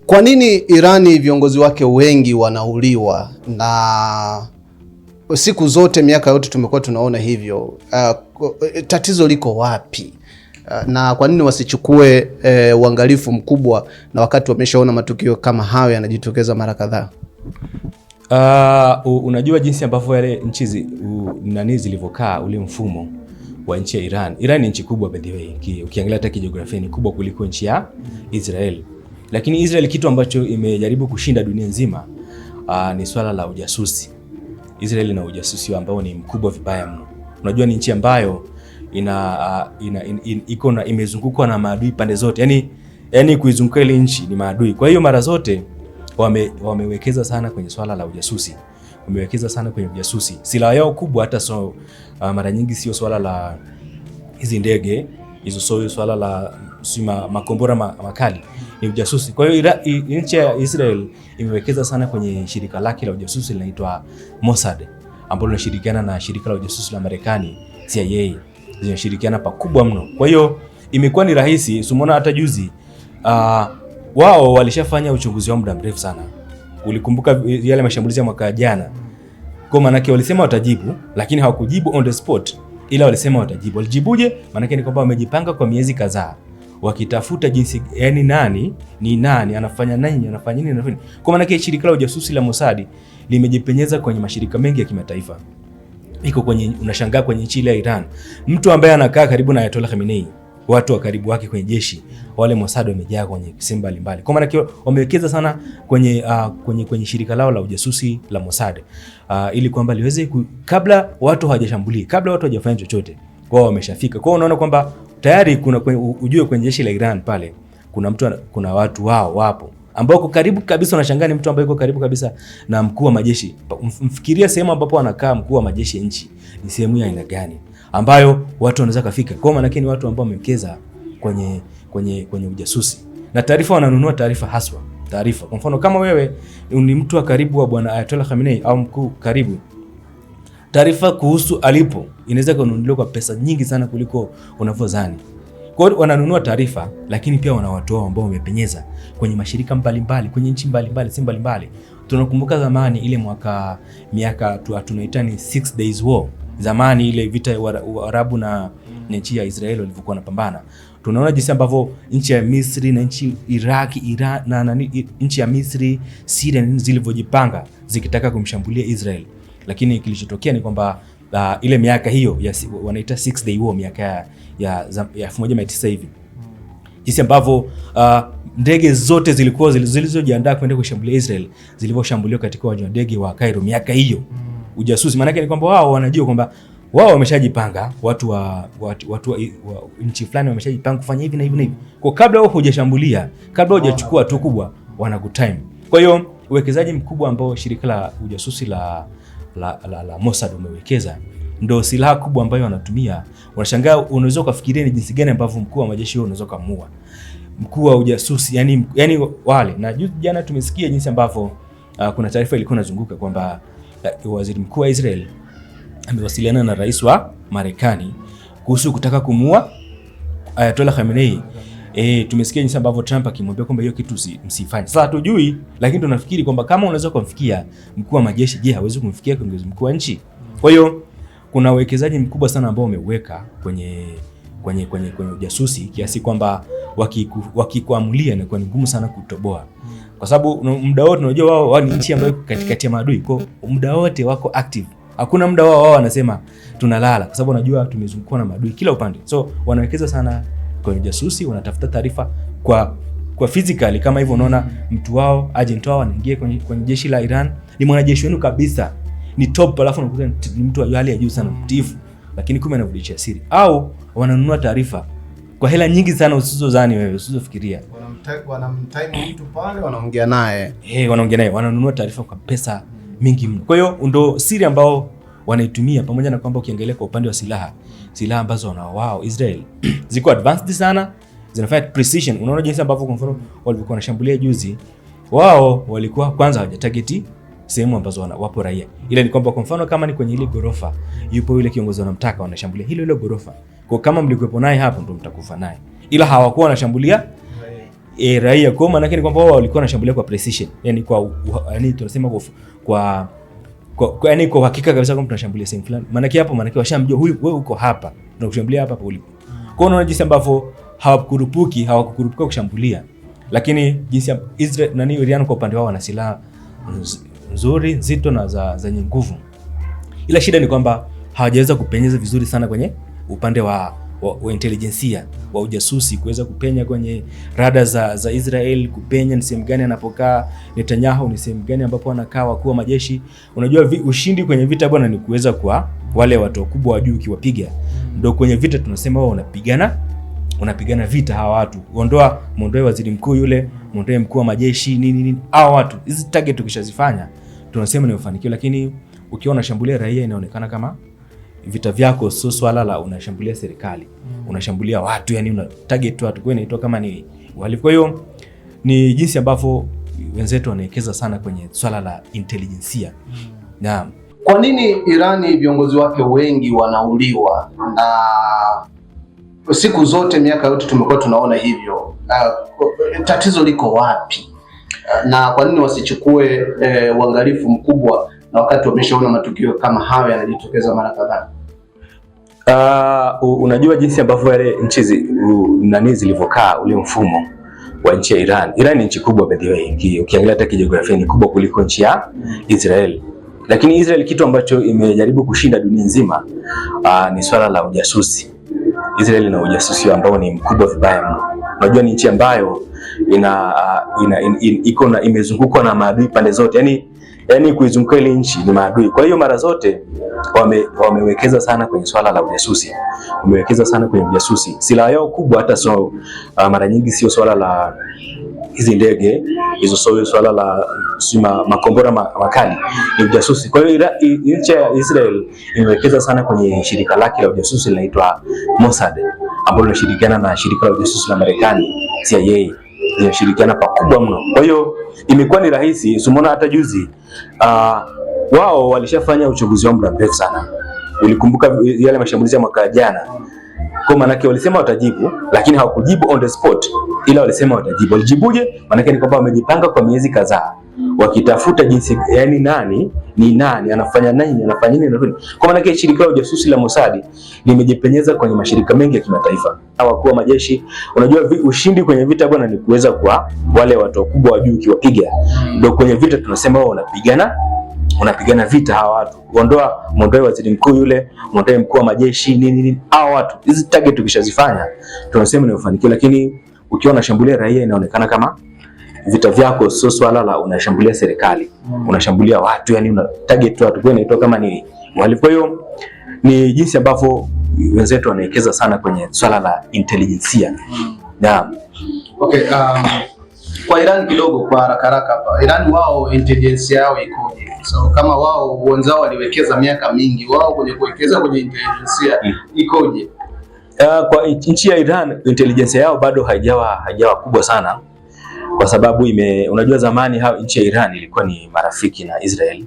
Kwa nini Irani viongozi wake wengi wanauliwa? Na siku zote miaka yote tumekuwa tunaona hivyo. Tatizo liko wapi? Na kwa nini wasichukue uangalifu mkubwa na wakati wameshaona matukio kama hayo yanajitokeza mara kadhaa? Unajua jinsi ambavyo yale nchi nani zilivyokaa, ule mfumo wa nchi ya Iran. Iran ni nchi kubwa by the way. Ukiangalia hata kijiografia ni kubwa kuliko nchi ya Israel. Lakini Israel kitu ambacho imejaribu kushinda dunia nzima ni swala la ujasusi. Israel ina ujasusi ambao ni mkubwa vibaya mno. Unajua ni nchi ambayo imezungukwa na maadui pande zote. Yaani kuizunguka ile nchi ni maadui. Kwa hiyo mara zote wamewekeza sana kwenye swala la ujasusi. Wamewekeza sana kwenye ujasusi. Silaha yao kubwa hata mara nyingi sio swala la hizi ndege, sio swala la makombora makali, ni ujasusi. Kwa hiyo nchi ya Israel imewekeza sana kwenye shirika lake la ujasusi linaitwa Mossad, ambalo linashirikiana na shirika la ujasusi la Marekani CIA. Zinashirikiana pakubwa mno. Kwa hiyo imekuwa ni rahisi. Umeona hata juzi wao walishafanya uchunguzi wa muda mrefu sana. Ulikumbuka yale mashambulizi ya mwaka jana? Kwa maana yake walisema watajibu, lakini hawakujibu on the spot, ila walisema watajibu. Walijibuje? Maana yake ni kwamba wamejipanga kwa miezi kadhaa wakitafuta jinsi nani anafanya nini. Kwa maana yake shirika la ujasusi la Mossad limejipenyeza kwenye mashirika mengi ya kimataifa. Iko kwenye, unashangaa kwenye nchi ile ya Iran, mtu ambaye anakaa karibu na Ayatollah Khamenei, watu wa karibu wake kwenye jeshi, wale Mossad wamejaa kwenye sehemu mbalimbali. Kwa maana yake wamewekeza sana kwenye shirika lao la ujasusi la Mossad, ili kwamba liweze kabla watu hawajashambulia, kabla watu hawajafanya chochote, kwao wameshafika. Kwao unaona kwamba tayari ujue kwenye jeshi la Iran pale kuna watu wao wapo ambao uko karibu kabisa. Unashangaa ni mtu ambaye yuko karibu kabisa na mkuu wa majeshi. Mfikiria sehemu ambapo anakaa mkuu wa majeshi nchi ni sehemu ya aina gani ambayo watu wanaweza kufika. Kwa maana yake ni watu ambao wamewekeza kwenye ujasusi na taarifa, wananunua taarifa haswa. Taarifa kwa mfano kama wewe ni mtu wa karibu wa bwana Ayatollah Khamenei au mkuu karibu, taarifa kuhusu alipo inaweza kununuliwa kwa pesa nyingi sana kuliko unavyodhani. Kwa hiyo wananunua taarifa, lakini pia wana watu wao ambao wamepenyeza kwenye mashirika mbalimbali, kwenye nchi mbalimbali, sehemu mbalimbali. Tunakumbuka zamani ile miaka tunaita ni 6 Days War. Zamani ile vita ya Arabu na nchi ya Israeli walivyokuwa wanapambana. Tunaona jinsi ambavyo nchi ya Misri na nchi Iraq, Iran na nchi ya Misri, Syria zilivyojipanga zikitaka kumshambulia Israel. Lakini kilichotokea ni kwamba ile miaka hiyo wanaita 6 Day War, miaka ya 1900 hivi, jinsi ambavyo ndege zote zilizojiandaa kwenda kushambulia Israel zilivyoshambuliwa katika uwanja wa ndege wa Cairo miaka hiyo. Ujasusi maana yake ni kwamba wao wanajua kwamba wao wameshajipanga, watu wa nchi fulani wameshajipanga kufanya hivi na hivi na hivi. Kwa kabla wao hujashambulia, kabla hujachukua hatua kubwa, wanakutime. Kwa hiyo uwekezaji mkubwa ambao shirika la ujasusi la Mossad umewekeza ndio silaha kubwa ambayo wanatumia. Unashangaa, unaweza kufikiria ni jinsi gani ambavyo mkuu wa majeshi unaweza kumua mkuu wa ujasusi, yani wale. Na jana tumesikia jinsi ambavyo kuna taarifa ilikuwa inazunguka kwamba waziri mkuu wa Israel amewasiliana na rais wa Marekani kuhusu kutaka kumua Ayatollah Khamenei. Tumesikia jinsi ambavyo Trump akimwambia kwamba hiyo kitu msifanye. Sasa hatujui, lakini tunafikiri kwamba kama unaweza kumfikia mkuu wa majeshi, je, hawezi kumfikia kiongozi mkuu wa nchi? Kwa hiyo kuna uwekezaji mkubwa sana ambao umeweka kwenye ujasusi kiasi kwamba wakikuamulia na kwa ngumu sana kutoboa. Kwa sababu muda wote unajua wao ni nchi ambayo katikati ya maadui. Kwa muda wote wako active. Hakuna muda wao wanasema tunalala, kwa sababu wanajua tumezungukwa na maadui kila upande. So wanawekeza sana kwenye ujasusi, wanatafuta taarifa kwa physically. Kama hivyo unaona mtu wao, agent wao anaingia kwenye jeshi la Iran, ni mwanajeshi wenu kabisa, ni top, alafu unakuta ni mtu wa hali ya juu sana, mtiifu, lakini kumbe anavudisha siri. Au wananunua taarifa kwa hela nyingi sana usizozani wewe, usizofikiria. Wanamtime mtu pale, wanaongea naye. Wananunua taarifa kwa pesa mingi mno. Kwa hiyo ndo siri ambao wanaitumia, pamoja na kwamba ukiangalia kwa upande wa silaha ambazo wao Israel ziko advanced sana, zinafanya precision. Unaona jinsi ambavyo kwa mfano walikuwa wanashambulia juzi, wao walikuwa kwanza hawajatargeti sehemu ambazo wapo raia, ila ni kwamba kwa mfano kama ni kwenye ile gorofa yupo yule kiongozi wanamtaka, wanashambulia hilo gorofa. Kwa kama mlikuwepo naye hapo ndo mtakufa naye, ila hawakuwa wanashambulia raia. Kwa maana yake ni kwamba wao walikuwa wanashambulia kwa precision, yani yani tunasema kwa yani kwa hakika kabisa kwamba tunashambulia sehemu fulani. Maana yake hapo, maana yake washamjua huyu, wewe uko hapa na kushambulia hapa ulipo. Kwa hiyo unaona jinsi ambavyo hawakukurupuka kushambulia, lakini jinsi Israel Iran kwa upande wao wana silaha nzuri, nzito na zenye nguvu, ila shida ni kwamba hawajaweza kupenyeza vizuri sana kwenye upande wa intelijensia wa ujasusi, kuweza kupenya kwenye rada za Israel, kupenya ni sehemu gani anapokaa Netanyahu, ni sehemu gani ambapo anakaa wakuu wa majeshi. Unajua ushindi kwenye vita bwana ni kuweza kwa wale watu wakubwa wa juu ukiwapiga, ndio kwenye vita tunasema wao unapigana vita. Hawa watu muondoe waziri mkuu yule, muondoe mkuu wa majeshi nini, hawa watu, hizi target ukishazifanya tunasema ni mafanikio. Lakini ukiwa unashambulia raia inaonekana kama vita vyako sio swala la unashambulia serikali, unashambulia watu, yani una target watu, kwa inaitwa kama ni uhalifu. Kwa hiyo ni jinsi ambavyo wenzetu wanawekeza sana kwenye swala la intelijensia. Naam. Kwa nini Irani viongozi wake wengi wanauliwa, na siku zote miaka yote tumekuwa tunaona hivyo? Tatizo liko wapi? Na kwa nini wasichukue uangalifu mkubwa na wakati wameshaona matukio kama hayo yanajitokeza mara kadhaa? Unajua jinsi ambavyo yale nchi zilivyokaa, ule mfumo wa nchi ya Iran. Iran ni nchi kubwa by the way, ukiangalia hata kijiografia ni kubwa kuliko nchi ya Israel. Lakini Israel kitu ambacho imejaribu kushinda dunia nzima ni swala la ujasusi. Israel ina ujasusi ambao ni mkubwa vibaya mno. Unajua ni nchi ambayo imezungukwa na maadui pande zote. Yani kuizunguka ile nchi ni maadui. Kwa hiyo mara zote wamewekeza sana kwenye swala la ujasusi. Wamewekeza sana kwenye ujasusi. Silaha yao kubwa hata mara nyingi sio swala la hizi ndege hizo, swala la makombora makali, ni ujasusi. Kwa hiyo nchi ya Israel imewekeza sana kwenye shirika lake la ujasusi linaitwa Mossad, ambalo linashirikiana na shirika la ujasusi la Marekani CIA, zinashirikiana pakubwa mno. Kwa hiyo imekuwa ni rahisi. Umeona hata juzi wao walishafanya uchunguzi wa muda mrefu sana. Ulikumbuka yale mashambulizi ya mwaka jana? Kwa maana yake walisema watajibu, lakini hawakujibu on the spot, ila walisema watajibu. Walijibuje? Maana yake ni kwamba wamejipanga kwa miezi kadhaa wakitafuta jinsi, yani nani anafanya nini. Kwa maana yake shirika la ujasusi la Mossad limejipenyeza kwenye mashirika mengi ya kimataifa. Wakuu wa majeshi, unajua ushindi kwenye vita bwana ni kuweza kwa wale watu wakubwa wa juu ukiwapiga. Ndio kwenye vita tunasema wao unapigana vita. Hawa watu muondoe waziri mkuu yule, muondoe mkuu wa majeshi nini, hawa watu, hizi target ukishazifanya tunasema ni mafanikio. Lakini ukiwa unashambulia raia inaonekana kama vita vyako sio swala la unashambulia serikali, unashambulia watu, yani una target watu, kwa inaitwa kama ni uhalifu. Kwa hiyo ni jinsi ambavyo wenzetu wanawekeza sana kwenye swala la intelijensia. Naam. Okay, kwa Iran kidogo, kwa haraka hapa, Iran wao intelijensia yao ikoje? So kama wao wenzao waliwekeza miaka mingi, wao kwenye kuwekeza kwenye intelijensia ikoje? Kwa nchi ya Iran intelijensia yao bado haijawa kubwa sana, kwa sababu unajua zamani nchi ya Iran ilikuwa ni marafiki na Israel.